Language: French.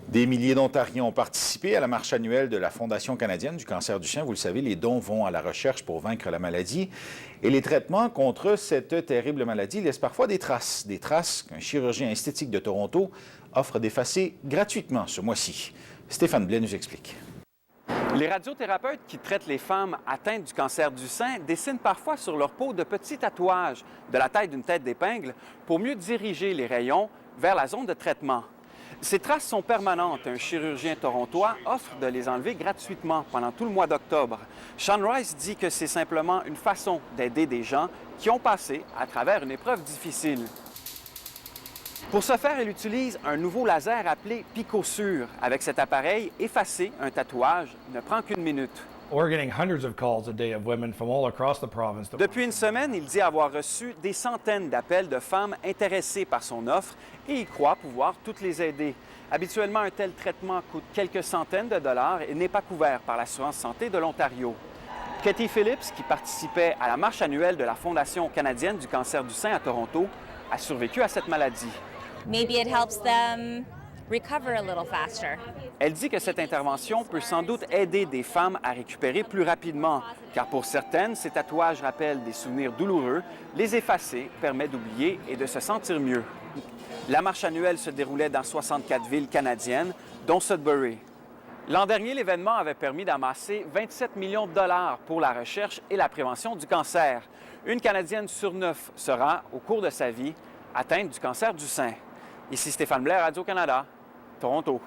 Des milliers d'Ontariens ont participé à la marche annuelle de la Fondation canadienne du cancer du sein. Vous le savez, les dons vont à la recherche pour vaincre la maladie. Et les traitements contre cette terrible maladie laissent parfois des traces qu'un chirurgien esthétique de Toronto offre d'effacer gratuitement ce mois-ci. Stéphane Blais nous explique. Les radiothérapeutes qui traitent les femmes atteintes du cancer du sein dessinent parfois sur leur peau de petits tatouages de la taille d'une tête d'épingle pour mieux diriger les rayons vers la zone de traitement. Ces traces sont permanentes. Un chirurgien torontois offre de les enlever gratuitement pendant tout le mois d'octobre. Sean Rice dit que c'est simplement une façon d'aider des gens qui ont passé à travers une épreuve difficile. Pour ce faire, il utilise un nouveau laser appelé PicoSur. Avec cet appareil, effacer un tatouage ne prend qu'une minute. Depuis une semaine, il dit avoir reçu des centaines d'appels de femmes intéressées par son offre et il croit pouvoir toutes les aider. Habituellement, un tel traitement coûte quelques centaines de dollars et n'est pas couvert par l'Assurance santé de l'Ontario. Katie Phillips, qui participait à la marche annuelle de la Fondation canadienne du cancer du sein à Toronto, a survécu à cette maladie. Maybe it helps them recover a little faster. Elle dit que cette intervention peut sans doute aider des femmes à récupérer plus rapidement, car pour certaines, ces tatouages rappellent des souvenirs douloureux. Les effacer permet d'oublier et de se sentir mieux. La marche annuelle se déroulait dans 64 villes canadiennes, dont Sudbury. L'an dernier, l'événement avait permis d'amasser 27 millions de dollars pour la recherche et la prévention du cancer. Une Canadienne sur 9 sera, au cours de sa vie, atteinte du cancer du sein. Ici Stéphane Blais, Radio-Canada, Toronto.